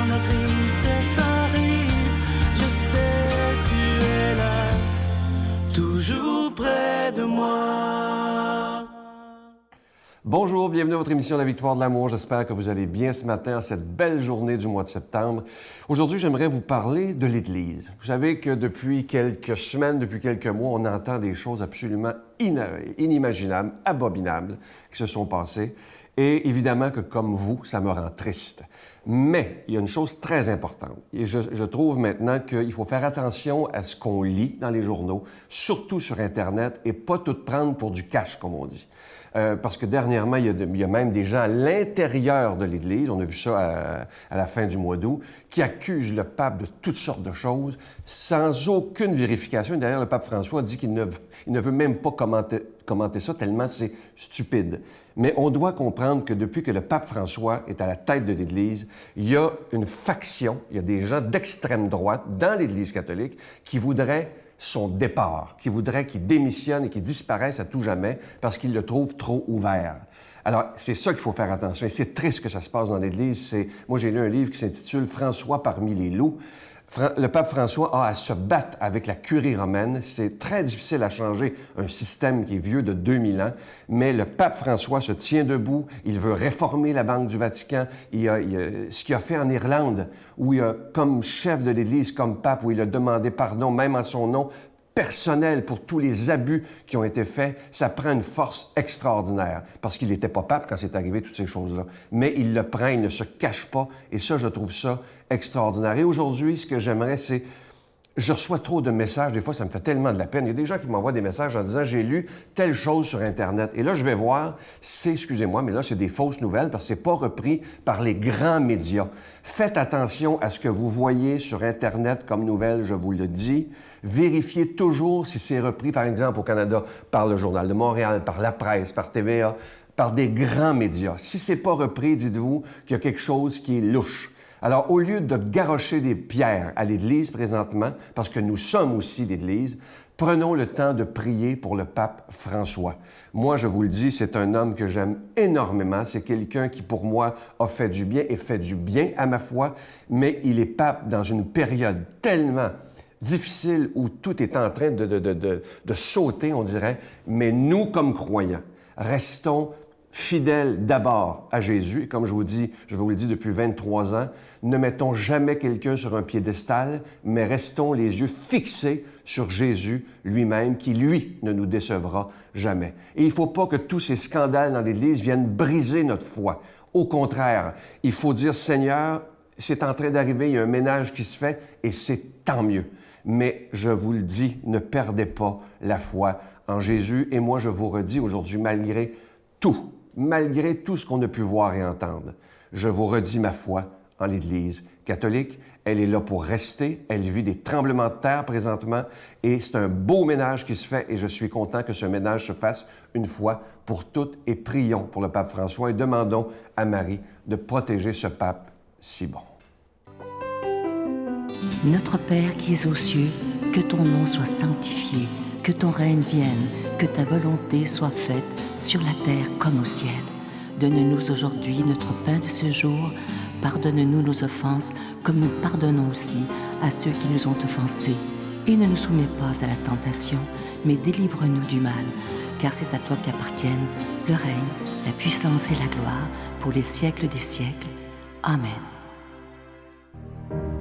quand la tristesse arrive, je sais tu es là, toujours près de moi. Bonjour, bienvenue à votre émission La Victoire de l'amour. J'espère que vous allez bien ce matin, en cette belle journée du mois de septembre. Aujourd'hui, j'aimerais vous parler de l'Église. Vous savez que depuis quelques semaines, depuis quelques mois, on entend des choses absolument inimaginables, abominables qui se sont passées. Et évidemment que, comme vous, ça me rend triste. Mais il y a une chose très importante. Et je trouve maintenant qu'il faut faire attention à ce qu'on lit dans les journaux, surtout sur Internet, et pas tout prendre pour du cash, comme on dit. Parce que dernièrement, il y a même des gens à l'intérieur de l'Église, on a vu ça à la fin du mois d'août, qui accusent le pape de toutes sortes de choses sans aucune vérification. D'ailleurs, le pape François dit qu'il ne veut même pas commenter ça tellement c'est stupide. Mais on doit comprendre que depuis que le pape François est à la tête de l'Église, il y a une faction, il y a des gens d'extrême droite dans l'Église catholique qui voudraient son départ, qui voudrait qu'il démissionne et qu'il disparaisse à tout jamais parce qu'il le trouve trop ouvert. Alors, c'est ça qu'il faut faire attention. Et c'est triste que ça se passe dans l'Église. Moi, j'ai lu un livre qui s'intitule « François parmi les loups ». Le pape François a à se battre avec la curie romaine. C'est très difficile à changer un système qui est vieux de 2000 ans, mais le pape François se tient debout. Il veut réformer la Banque du Vatican. Ce qu'il a fait en Irlande, où il a, comme chef de l'Église, comme pape, où il a demandé pardon, même en son nom personnel, pour tous les abus qui ont été faits, ça prend une force extraordinaire. Parce qu'il n'était pas pape quand c'est arrivé, toutes ces choses-là. Mais il le prend, il ne se cache pas. Et ça, je trouve ça extraordinaire. Et aujourd'hui, ce que j'aimerais, c'est... Je reçois trop de messages, des fois, ça me fait tellement de la peine. Il y a des gens qui m'envoient des messages en disant « J'ai lu telle chose sur Internet. » Et là, je vais voir, excusez-moi, mais là, c'est des fausses nouvelles parce que c'est pas repris par les grands médias. Faites attention à ce que vous voyez sur Internet comme nouvelles, je vous le dis. Vérifiez toujours si c'est repris, par exemple, au Canada, par le Journal de Montréal, par la presse, par TVA, par des grands médias. Si c'est pas repris, dites-vous qu'il y a quelque chose qui est louche. Alors, au lieu de garrocher des pierres à l'Église présentement, parce que nous sommes aussi l'Église, prenons le temps de prier pour le pape François. Moi, je vous le dis, c'est un homme que j'aime énormément. C'est quelqu'un qui, pour moi, a fait du bien et fait du bien à ma foi, mais il est pape dans une période tellement difficile où tout est en train de sauter, on dirait. Mais nous, comme croyants, restons fidèles d'abord à Jésus. Et comme je vous le dis depuis 23 ans, ne mettons jamais quelqu'un sur un piédestal, mais restons les yeux fixés sur Jésus lui-même, qui, lui, ne nous décevra jamais. Et il ne faut pas que tous ces scandales dans l'Église viennent briser notre foi. Au contraire, il faut dire, Seigneur, c'est en train d'arriver, il y a un ménage qui se fait, et c'est tant mieux. Mais je vous le dis, ne perdez pas la foi en Jésus. Et moi, je vous redis aujourd'hui, malgré tout ce qu'on a pu voir et entendre, je vous redis ma foi en l'Église catholique. Elle est là pour rester. Elle vit des tremblements de terre présentement et c'est un beau ménage qui se fait et je suis content que ce ménage se fasse une fois pour toutes et prions pour le pape François et demandons à Marie de protéger ce pape si bon. Notre Père qui es aux cieux, que ton nom soit sanctifié, que ton règne vienne, que ta volonté soit faite sur la terre comme au ciel. Donne-nous aujourd'hui notre pain de ce jour. Pardonne-nous nos offenses, comme nous pardonnons aussi à ceux qui nous ont offensés. Et ne nous soumets pas à la tentation, mais délivre-nous du mal. Car c'est à toi qu'appartiennent le règne, la puissance et la gloire, pour les siècles des siècles. Amen.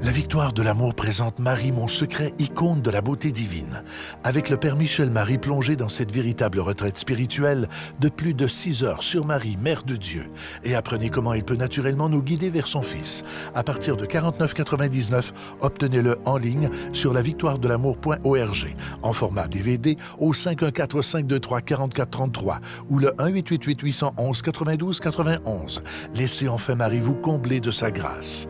La Victoire de l'amour présente Marie, mon secret, icône de la beauté divine. Avec le Père Michel-Marie plongé dans cette véritable retraite spirituelle de plus de 6 heures sur Marie, Mère de Dieu. Et apprenez comment il peut naturellement nous guider vers son Fils. À partir de 49,99, obtenez-le en ligne sur lavictoiredelamour.org en format DVD au 514-523-4433 ou le 1-888-811-92-91. Laissez enfin Marie vous combler de sa grâce.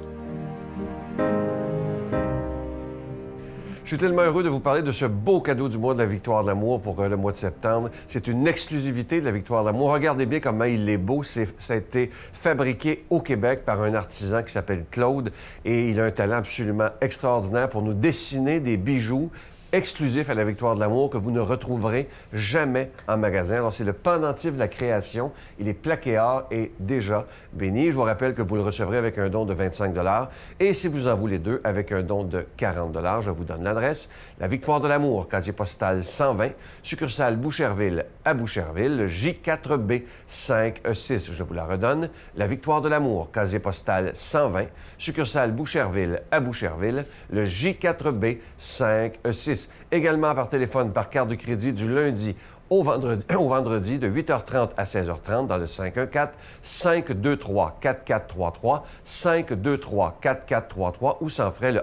Je suis tellement heureux de vous parler de ce beau cadeau du mois de la Victoire de l'amour pour le mois de septembre. C'est une exclusivité de la Victoire de l'amour. Regardez bien comment il est beau. Ça a été fabriqué au Québec par un artisan qui s'appelle Claude et il a un talent absolument extraordinaire pour nous dessiner des bijoux exclusif à la Victoire de l'amour que vous ne retrouverez jamais en magasin. Alors, c'est le pendentif de la création. Il est plaqué or et déjà béni. Je vous rappelle que vous le recevrez avec un don de 25 $ et si vous en voulez deux, avec un don de 40 $. Je vous donne l'adresse. La Victoire de l'amour, casier postal 120, succursale Boucherville à Boucherville, le J4B 5E6. Je vous la redonne. La Victoire de l'amour, casier postal 120, succursale Boucherville à Boucherville, le J4B 5E6. Également par téléphone, par carte de crédit du lundi au vendredi de 8h30 à 16h30 dans le 514-523-4433, 523-4433 ou sans frais le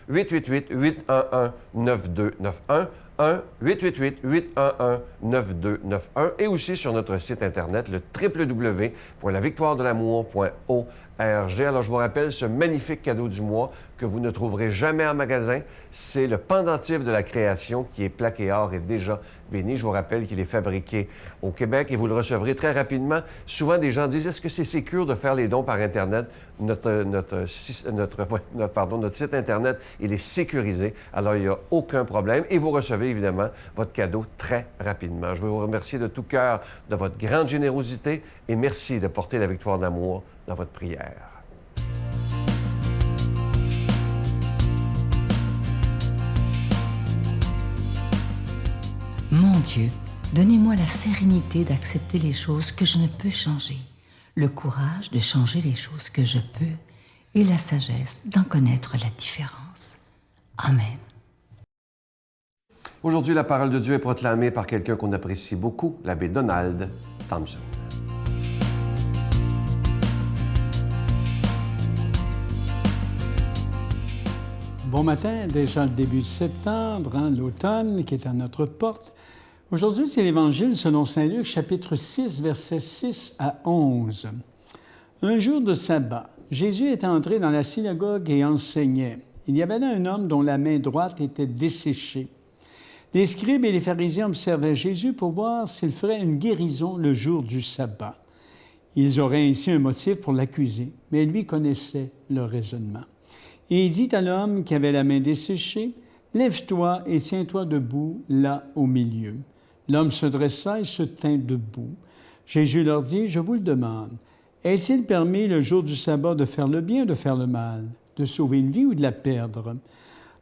1-888-811-9291, 1-888-811-9291 et aussi sur notre site Internet, le www.lavictoiredelamour.org. Alors, je vous rappelle ce magnifique cadeau du mois que vous ne trouverez jamais en magasin. C'est le pendentif de la création qui est plaqué or et déjà béni. Je vous rappelle qu'il est fabriqué au Québec et vous le recevrez très rapidement. Souvent, des gens disent, est-ce que c'est sécure de faire les dons par Internet? Notre site Internet, il est sécurisé. Alors, il n'y a aucun problème et vous recevez évidemment votre cadeau très rapidement. Je veux vous remercier de tout cœur de votre grande générosité et merci de porter la victoire d'amour dans votre prière. Mon Dieu, donnez-moi la sérénité d'accepter les choses que je ne peux changer, le courage de changer les choses que je peux et la sagesse d'en connaître la différence. Amen. Aujourd'hui, la parole de Dieu est proclamée par quelqu'un qu'on apprécie beaucoup, l'abbé Donald Thompson. Bon matin, déjà le début de septembre, l'automne qui est à notre porte. Aujourd'hui, c'est l'Évangile selon saint Luc, chapitre 6, versets 6 à 11. Un jour de sabbat, Jésus est entré dans la synagogue et enseignait. Il y avait là un homme dont la main droite était desséchée. Les scribes et les pharisiens observaient Jésus pour voir s'il ferait une guérison le jour du sabbat. Ils auraient ainsi un motif pour l'accuser, mais lui connaissait leur raisonnement. Et il dit à l'homme qui avait la main desséchée, « Lève-toi et tiens-toi debout, là au milieu. » L'homme se dressa et se tint debout. Jésus leur dit, « Je vous le demande, est-il permis le jour du sabbat de faire le bien ou de faire le mal, de sauver une vie ou de la perdre? »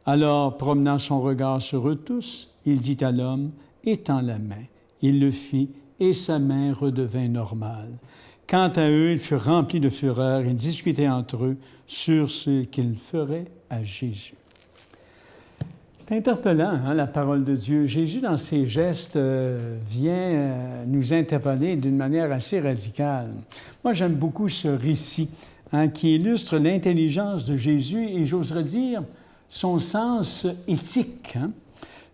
Alors, promenant son regard sur eux tous, il dit à l'homme, « Étends la main. » Il le fit et sa main redevint normale. Quant à eux, ils furent remplis de fureur. Ils discutaient entre eux sur ce qu'ils feraient à Jésus. C'est interpellant, la parole de Dieu. Jésus, dans ses gestes, vient nous interpeller d'une manière assez radicale. Moi, j'aime beaucoup ce récit qui illustre l'intelligence de Jésus et, j'oserais dire, son sens éthique.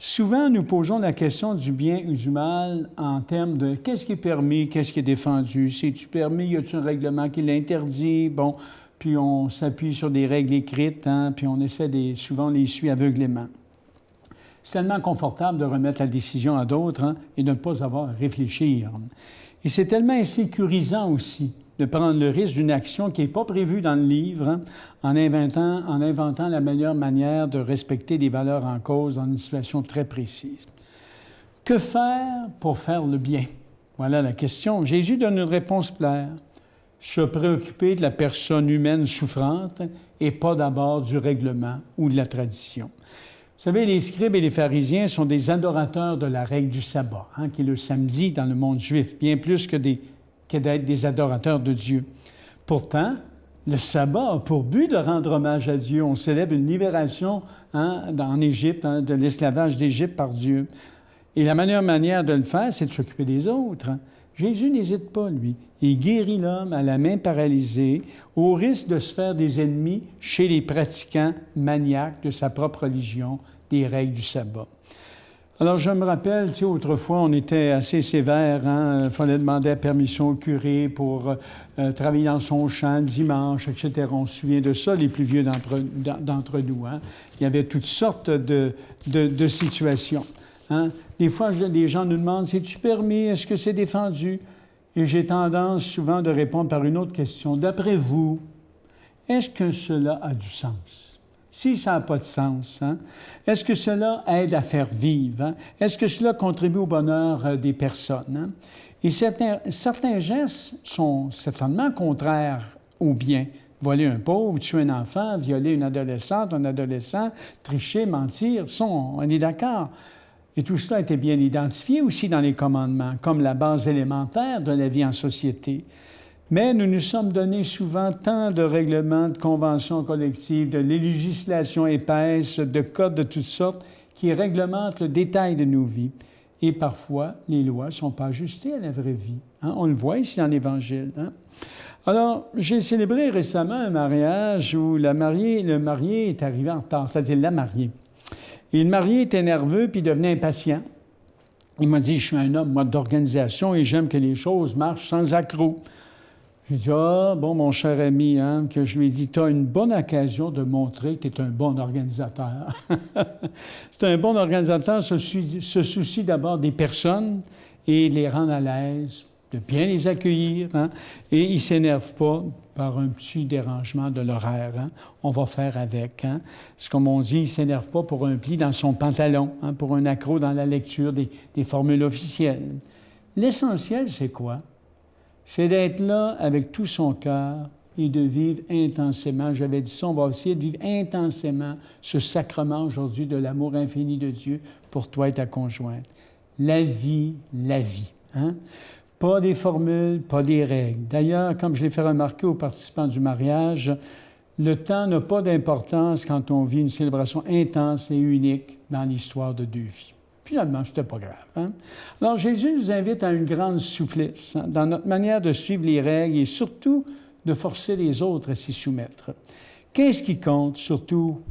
Souvent, nous posons la question du bien ou du mal en termes de qu'est-ce qui est permis, qu'est-ce qui est défendu, c'est-tu permis, y a-t-il un règlement qui l'interdit? Bon, puis on s'appuie sur des règles écrites, puis on essaie souvent on les suit aveuglément. C'est tellement confortable de remettre la décision à d'autres et de ne pas avoir à réfléchir. Et c'est tellement insécurisant aussi de prendre le risque d'une action qui n'est pas prévue dans le livre, en inventant la meilleure manière de respecter les valeurs en cause dans une situation très précise. Que faire pour faire le bien? Voilà la question. Jésus donne une réponse claire. Se préoccuper de la personne humaine souffrante et pas d'abord du règlement ou de la tradition. Vous savez, les scribes et les pharisiens sont des adorateurs de la règle du sabbat, qui est le samedi dans le monde juif, bien plus que d'être des adorateurs de Dieu. Pourtant, le sabbat a pour but de rendre hommage à Dieu. On célèbre une libération en Égypte, de l'esclavage d'Égypte par Dieu. Et la meilleure manière de le faire, c'est de s'occuper des autres. Jésus n'hésite pas, lui. Il guérit l'homme à la main paralysée, au risque de se faire des ennemis chez les pratiquants maniaques de sa propre religion, des règles du sabbat. Alors, je me rappelle, autrefois, on était assez sévère. Il fallait demander la permission au curé pour travailler dans son champ le dimanche, etc. On se souvient de ça, les plus vieux d'entre nous. Il y avait toutes sortes de situations. Des fois, les gens nous demandent, c'est-tu permis? Est-ce que c'est défendu? Et j'ai tendance souvent de répondre par une autre question. D'après vous, est-ce que cela a du sens? Si ça n'a pas de sens, hein? Est-ce que cela aide à faire vivre? Hein? Est-ce que cela contribue au bonheur des personnes? Hein? Et certains gestes sont certainement contraires au bien. Voler un pauvre, tuer un enfant, violer une adolescente, un adolescent, tricher, mentir, on est d'accord. Et tout cela a été bien identifié aussi dans les commandements, comme la base élémentaire de la vie en société. Mais nous nous sommes donné souvent tant de règlements, de conventions collectives, de législations épaisses, de codes de toutes sortes qui réglementent le détail de nos vies. Et parfois, les lois ne sont pas ajustées à la vraie vie. Hein? On le voit ici dans l'Évangile. Hein? Alors, j'ai célébré récemment un mariage où le marié est arrivé en retard, c'est-à-dire la mariée. Et le marié était nerveux puis devenait impatient. Il m'a dit, je suis un homme, moi, d'organisation et j'aime que les choses marchent sans accroc. J'ai dit, bon, mon cher ami, hein, que je lui ai dit, tu as une bonne occasion de montrer que tu es un bon organisateur. C'est un bon organisateur, se soucie d'abord des personnes et les rendre à l'aise, de bien les accueillir, hein, et il ne s'énerve pas par un petit dérangement de l'horaire. Hein. On va faire avec. Hein. C'est comme on dit, il ne s'énerve pas pour un pli dans son pantalon, hein, pour un accroc dans la lecture des formules officielles. L'essentiel, c'est quoi? C'est d'être là avec tout son cœur et de vivre intensément. J'avais dit ça, on va essayer de vivre intensément ce sacrement aujourd'hui de l'amour infini de Dieu pour toi et ta conjointe. La vie. Hein? Pas des formules, pas des règles. D'ailleurs, comme je l'ai fait remarquer aux participants du mariage, le temps n'a pas d'importance quand on vit une célébration intense et unique dans l'histoire de deux vies. Finalement, c'était pas grave. Hein? Alors, Jésus nous invite à une grande souplesse hein, dans notre manière de suivre les règles et surtout de forcer les autres à s'y soumettre. Qu'est-ce qui compte, surtout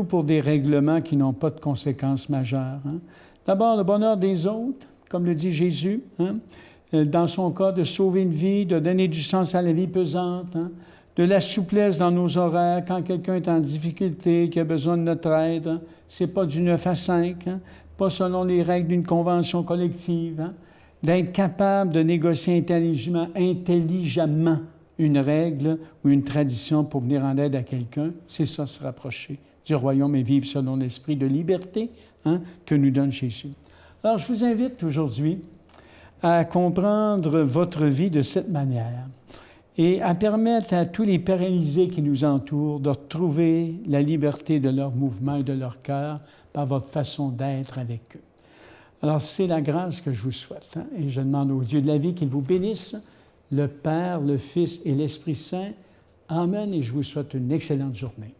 pour des règlements qui n'ont pas de conséquences majeures? Hein? D'abord, le bonheur des autres, comme le dit Jésus, hein? Dans son cas, de sauver une vie, de donner du sens à la vie pesante, hein? De la souplesse dans nos horaires quand quelqu'un est en difficulté, qui a besoin de notre aide. Hein? C'est pas du 9 à 5, hein? Pas selon les règles d'une convention collective. Hein? D'être capable de négocier intelligemment une règle ou une tradition pour venir en aide à quelqu'un, c'est ça, se rapprocher du royaume et vivre selon l'esprit de liberté hein, que nous donne Jésus. Alors, je vous invite aujourd'hui à comprendre votre vie de cette manière et à permettre à tous les paralysés qui nous entourent de retrouver la liberté de leur mouvement et de leur cœur par votre façon d'être avec eux. Alors, c'est la grâce que je vous souhaite. Hein? Et je demande au Dieu de la vie qu'il vous bénisse, le Père, le Fils et l'Esprit Saint. Amen. Et je vous souhaite une excellente journée.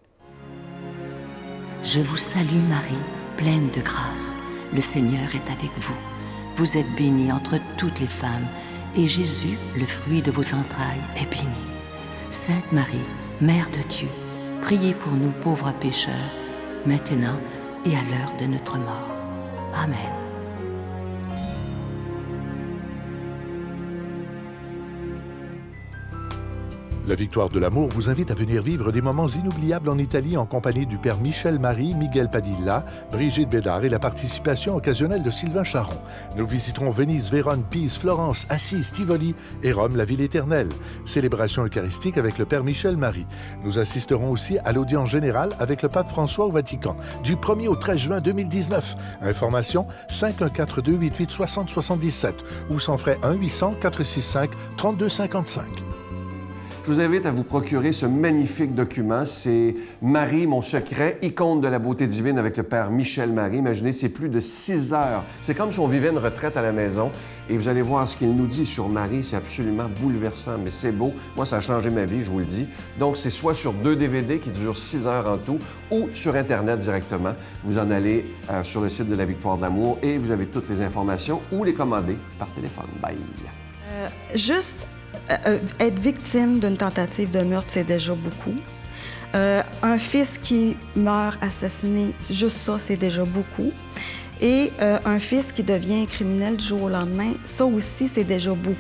Je vous salue Marie, pleine de grâce. Le Seigneur est avec vous. Vous êtes bénie entre toutes les femmes, et Jésus, le fruit de vos entrailles, est béni. Sainte Marie, Mère de Dieu, priez pour nous pauvres pécheurs, maintenant et à l'heure de notre mort. Amen. La Victoire de l'amour vous invite à venir vivre des moments inoubliables en Italie en compagnie du père Michel-Marie, Miguel Padilla, Brigitte Bédard et la participation occasionnelle de Sylvain Charon. Nous visiterons Venise, Vérone, Pise, Florence, Assise, Tivoli et Rome, la ville éternelle. Célébration eucharistique avec le père Michel-Marie. Nous assisterons aussi à l'audience générale avec le pape François au Vatican du 1er au 13 juin 2019. Information 514-288-6077 ou sans frais 1-800-465-3255. Je vous invite à vous procurer ce magnifique document. C'est Marie, mon secret, icône de la beauté divine avec le père Michel-Marie. Imaginez, c'est plus de 6 heures. C'est comme si on vivait une retraite à la maison. Et vous allez voir ce qu'il nous dit sur Marie. C'est absolument bouleversant, mais c'est beau. Moi, ça a changé ma vie, je vous le dis. Donc, c'est soit sur 2 DVD qui durent 6 heures en tout ou sur Internet directement. Vous en allez sur le site de la Victoire de l'amour et vous avez toutes les informations ou les commander par téléphone. Bye! Être victime d'une tentative de meurtre, c'est déjà beaucoup. Un fils qui meurt assassiné, juste ça, c'est déjà beaucoup. Et un fils qui devient criminel du jour au lendemain, ça aussi, c'est déjà beaucoup.